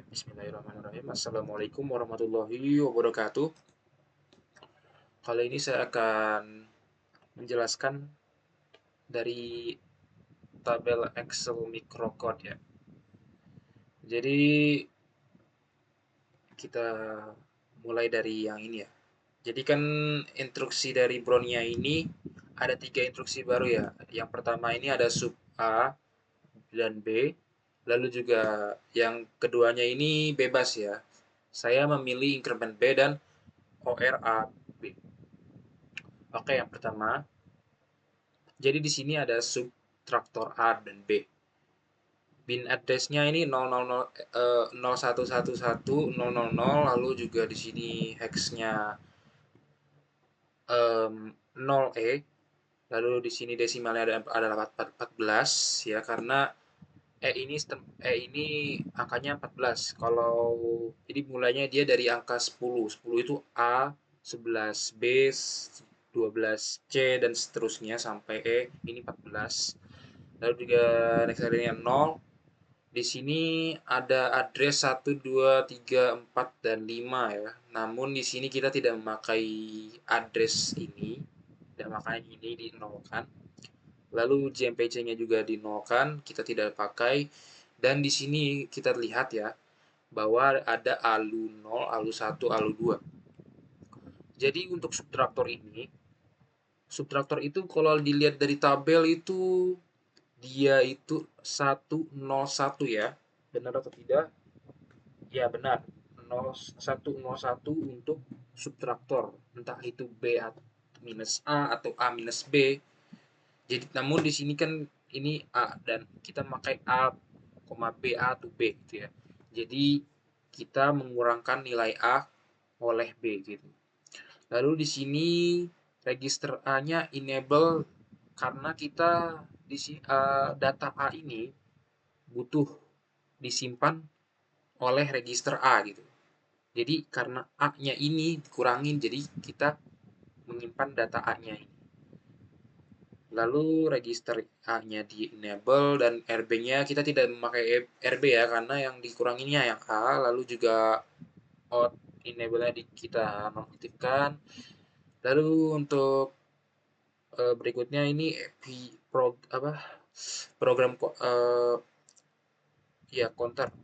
Bismillahirrahmanirrahim. Assalamualaikum warahmatullahi wabarakatuh. Kali ini saya akan menjelaskan dari tabel Excel microcode ya. Jadi kita mulai dari yang ini ya. Jadi kan instruksi dari Brown-nya ini ada 3 instruksi baru ya. Yang pertama ini ada sub A dan B. Lalu juga yang keduanya ini bebas ya. Saya memilih increment B dan ORA B. Oke, yang pertama, jadi di sini ada subtraktor A dan B. Bin address-nya ini 01111000, lalu juga di sini hex-nya 0E, lalu di sini desimalnya ada 14 ya, karena E ini angkanya 14. Kalau jadi mulainya dia dari angka 10. 10 itu A, 11 B, 12 C dan seterusnya sampai E ini 14. Lalu juga next area-nya 0. Di sini ada address 1 2 3 4 dan 5 ya. Namun di sini kita tidak memakai address ini, tidak memakai ini dinolkan. Lalu JMPC-nya juga dinolkan, kita tidak pakai. Dan di sini kita lihat ya bahwa ada ALU 0, ALU 1, ALU 2. Jadi untuk subtraktor itu kalau dilihat dari tabel itu dia itu 101 ya. Benar atau tidak? Ya benar. 101 untuk subtraktor. Entah itu B atau minus A atau A minus B. Jadi namun di sini kan ini A dan kita pakai A, B A atau B gitu ya. Jadi kita mengurangkan nilai A oleh B gitu. Lalu di sini register A-nya enable karena kita data A ini butuh disimpan oleh register A gitu. Jadi karena A-nya ini dikurangin, jadi kita menyimpan data A-nya ini. Lalu register A-nya di enable dan RB-nya kita tidak memakai RB ya, karena yang dikuranginnya yang A. Lalu juga out enable-nya kita nonaktifkan. Lalu untuk berikutnya ini program ya counter.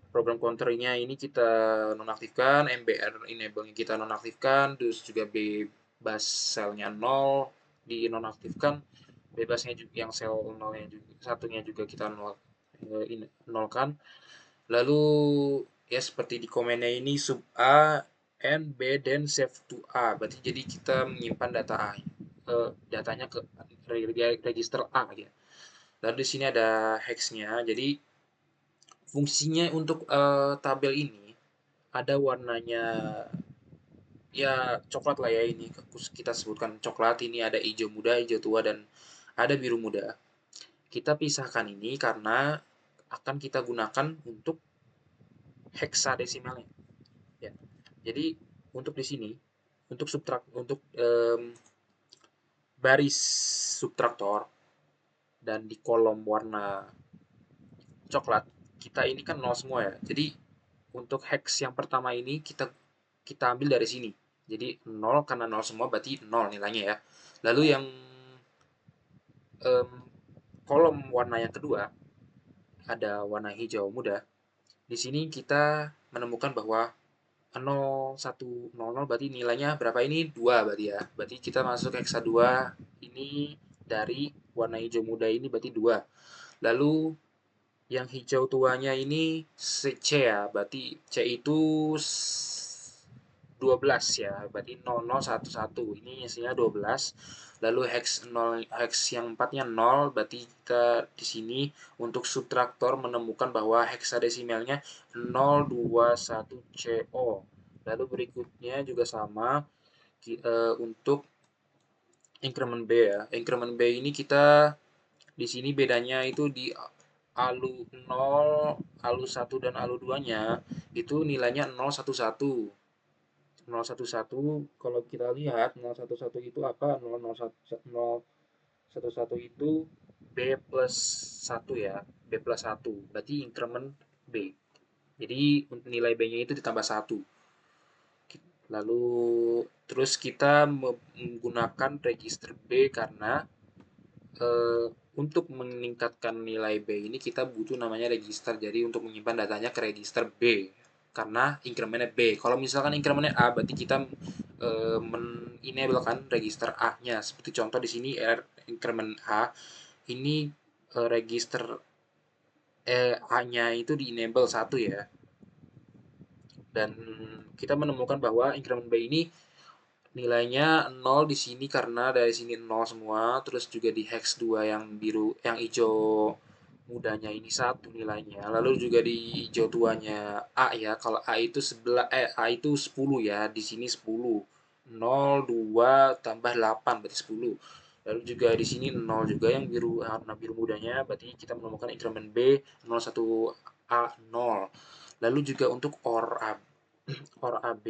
Program counternya ini kita nonaktifkan, MBR enable-nya kita nonaktifkan, terus juga bebas selnya 0 di nonaktifkan, bebasnya juga yang sel 0-nya juga, satunya juga kita nolkan. Lalu ya seperti di komennya ini sub A and B then save to A, berarti jadi kita menyimpan data A, datanya ke register A ya. Lalu di sini ada hexnya, jadi fungsinya untuk tabel ini ada warnanya ya coklat lah ya, ini kita sebutkan coklat, ini ada hijau muda, hijau tua, dan ada biru muda. Kita pisahkan ini karena akan kita gunakan untuk heksadesimalnya ya. Jadi untuk di sini untuk baris subtraktor dan di kolom warna coklat kita ini kan 0 semua ya. Jadi untuk hex yang pertama ini kita ambil dari sini. Jadi 0 karena 0 semua berarti 0 nilainya ya. Lalu yang um, kolom warna yang kedua ada warna hijau muda. Di sini kita menemukan bahwa 0100 berarti nilainya berapa, ini 2 berarti ya. Berarti kita masuk hexa 2 ini dari warna hijau muda ini berarti 2. Lalu yang hijau tuanya ini C ya, berarti C itu 12 ya, berarti 0011, ini isinya 12. Lalu hex yang 4-nya 0, berarti kita di sini untuk subtraktor menemukan bahwa heksadesimalnya 021CO. Lalu berikutnya juga sama untuk increment B ya. Increment B ini kita di sini bedanya itu di ALU 0, ALU 1 dan ALU 2-nya itu nilainya 011. 011 kalau kita lihat 011 itu apa? 011 itu B plus 1 ya, B plus 1, berarti increment B. Jadi nilai B-nya itu ditambah 1. Lalu terus kita menggunakan register B karena eh, untuk meningkatkan nilai B ini kita butuh namanya register. Jadi untuk menyimpan datanya ke register B karena incrementnya B. Kalau misalkan incrementnya A berarti kita men-enablekan register A-nya. Seperti contoh di sini increment A ini register A-nya itu di-enable 1 ya. Dan kita menemukan bahwa increment B ini nilainya 0 di sini karena dari sini 0 semua, terus juga di hex 2 yang biru, yang hijau mudanya ini 1 nilainya. Lalu juga di hijau tuanya A ya. Kalau A itu A itu 10 ya, di sini 10. 0 2 tambah 8 berarti 10. Lalu juga di sini 0 juga yang biru, warna biru mudanya, berarti kita menemukan increment B 01 A 0. Lalu juga untuk OR A, OR AB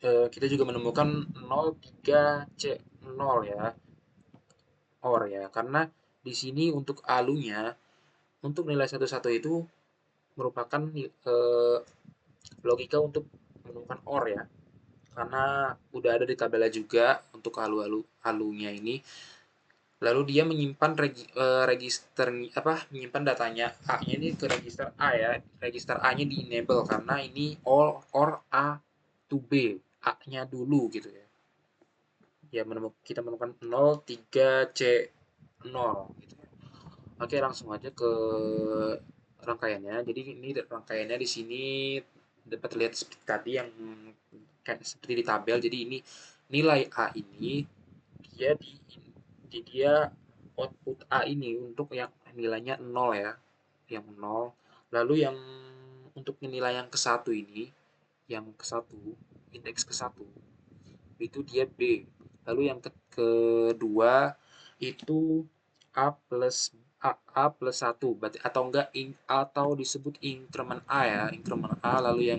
kita juga menemukan 03C0 ya, OR ya. Karena di sini untuk alunya, untuk nilai 11 itu merupakan logika untuk menemukan OR ya. Karena udah ada di tabelnya juga untuk alunya ini. Lalu dia menyimpan register apa menyimpan datanya A-nya ini ke register A ya. Register A-nya di enable karena ini or A to B. A-nya dulu gitu ya. Ya kita menemukan 03C0 gitu ya. Oke, langsung aja ke rangkaiannya. Jadi ini rangkaiannya di sini dapat lihat seperti tadi yang kayak seperti di tabel. Jadi ini nilai A ini dia dia output A ini untuk yang nilainya 0 ya, yang 0. Lalu yang untuk nilai yang ke satu ini, yang ke satu, indeks ke satu itu dia B. Lalu yang kedua itu A plus A plus 1 berarti atau enggak atau disebut increment A ya, increment A. Lalu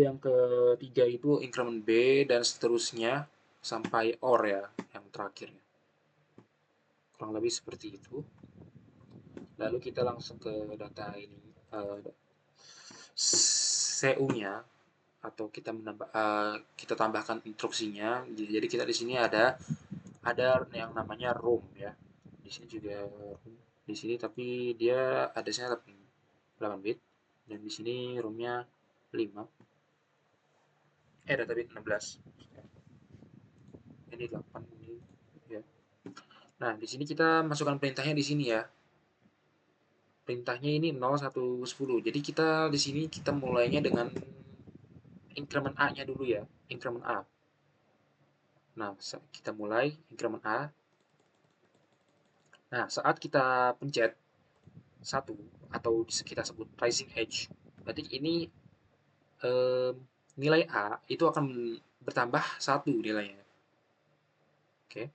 yang ketiga itu increment B dan seterusnya sampai OR ya, yang terakhir. Kurang lebih seperti itu. Lalu kita langsung ke data ini, CU-nya, atau kita tambahkan instruksinya. Jadi kita di sini ada yang namanya room ya. Di sini juga di sini tapi dia adresnya 8 bit dan di sini roomnya 5. Ada tapi 16. Ini 8 ini ya. Nah, di sini kita masukkan perintahnya di sini ya. Perintahnya ini 0 1 10. Jadi kita di sini kita mulainya dengan increment A-nya dulu ya. Increment A. Nah, kita mulai increment A. Nah, saat kita pencet 1 atau kita sebut rising edge, berarti ini eh, nilai A itu akan bertambah 1 nilainya. Oke.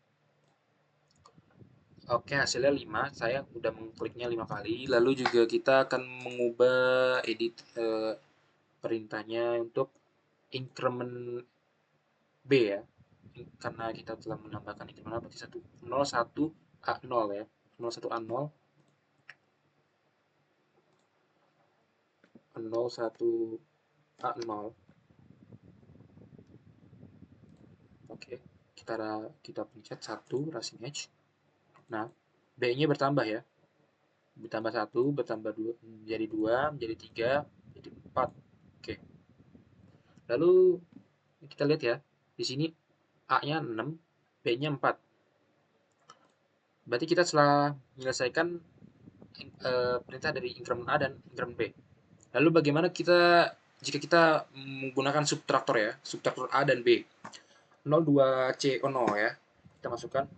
Oke, hasilnya 5. Saya udah mengkliknya 5 kali. Lalu juga kita akan mengubah edit perintahnya untuk increment B ya. Karena kita telah menambahkan increment A berarti 1 A0 ya. 01 A0 01 A0. Oke. Kita pencet 1 Racing Edge. Nah, B-nya bertambah ya. Bertambah 1, bertambah 2, menjadi 2, menjadi 3, menjadi 4. Oke. Lalu kita lihat ya. Di sini A-nya 6, B-nya 4. Berarti kita setelah menyelesaikan perintah dari increment A dan increment B. Lalu bagaimana jika kita menggunakan subtraktor ya, subtraktor A dan B. 02C0 ya. Kita masukkan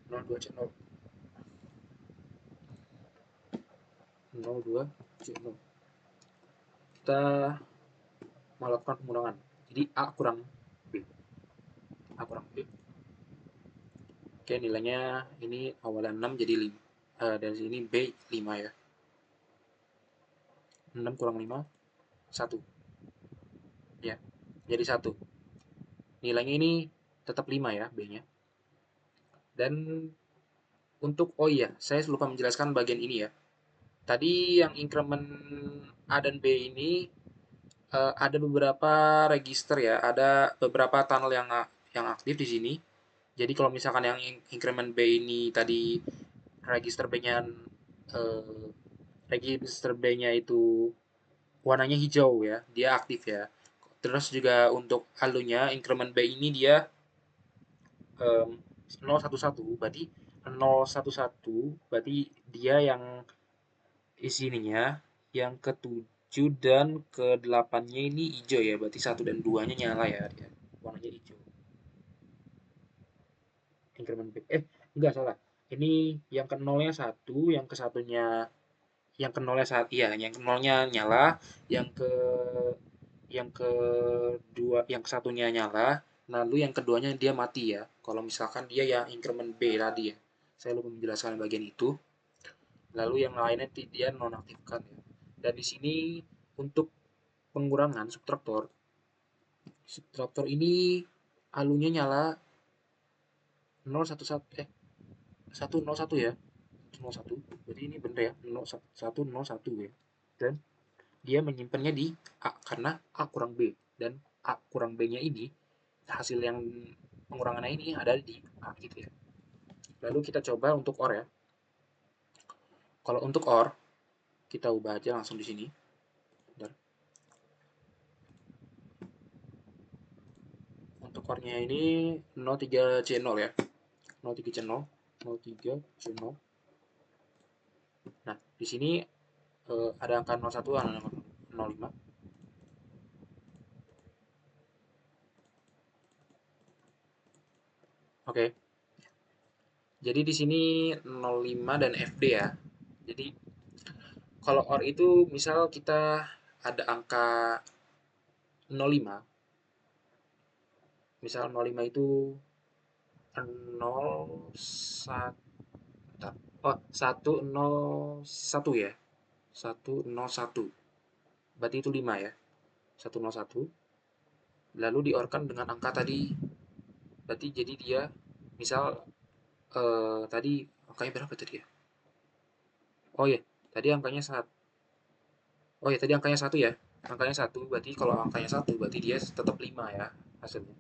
02C0. 02C0. Kita melakukan pengurangan. Jadi A kurang B. A kurang B. Oke, nilainya ini awalnya 6 jadi 5. Dari sini B 5 ya. 6 kurang 5, 1. Ya, jadi 1. Nilainya ini tetap 5 ya, B-nya. Dan Oh iya, saya lupa menjelaskan bagian ini ya. Tadi yang increment A dan B ini ada beberapa register ya, ada beberapa tunnel yang aktif di sini. Jadi kalau misalkan yang increment B ini tadi register B-nya eh, register B-nya itu warnanya hijau ya, dia aktif ya. Terus juga untuk alunya increment B ini dia em, 011 berarti 011 berarti dia yang isininya yang ketujuh dan ke-8-nya ini hijau ya, berarti satu dan 2-nya nyala ya dia. Warnanya hijau. Increment B. Enggak salah. Ini yang ke nolnya satu, yang ke satunya yang ke nolnya saat iya, yang ke nolnya nyala, yang ke yang ke satunya nyala, lalu yang keduanya dia mati ya. Kalau misalkan dia yang increment B tadi ya. Saya lupa menjelaskan bagian itu. Lalu yang lainnya dia nonaktifkan ya. Dan di sini untuk pengurangan subtraktor ini alunya nyala 011 101 ya. 01. Jadi ini bener ya. 101 ya. Dan dia menyimpannya di A karena A kurang B dan A kurang B-nya ini hasil yang pengurangannya ini ada di A gitu ya. Lalu kita coba untuk OR ya. Kalau untuk OR kita ubah aja langsung di sini. Bentar. Untuk OR-nya ini 03C0 ya. 03C0, 03C0. Nah, di sini ada angka 01, ada angka 05. Oke. Jadi di sini 05 dan FD ya. Jadi kalau OR itu misal kita ada angka 05, misal 05 itu 01, oh 101 ya, 101, berarti itu 5 ya, 101, lalu diorkan dengan angka tadi, berarti jadi dia misal tadi angkanya berapa tadi ya, oh ya tadi angkanya satu, oh ya tadi angkanya satu ya, angkanya satu, berarti kalau angkanya satu berarti dia tetap 5 ya hasilnya,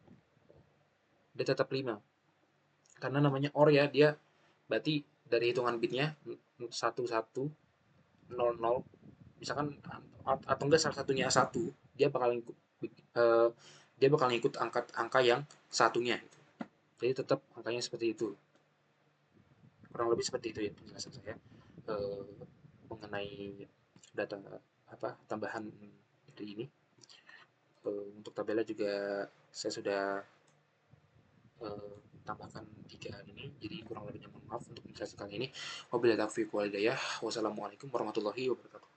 dia tetap 5 karena namanya OR ya, dia berarti dari hitungan bitnya 1100, misalkan atau enggak salah satunya satu, dia bakal ngikut eh, dia bakal ngikut angka yang satunya gitu. Jadi tetap angkanya seperti itu, kurang lebih seperti itu ya penjelasan saya eh, mengenai data apa tambahan dari ini. Untuk tabelnya juga saya sudah eh, tambahkan 3 ini, jadi kurang lebihnya mohon maaf untuk menjelaskan ini. Wabillahi taufiq walhidayah. Wassalamualaikum warahmatullahi wabarakatuh.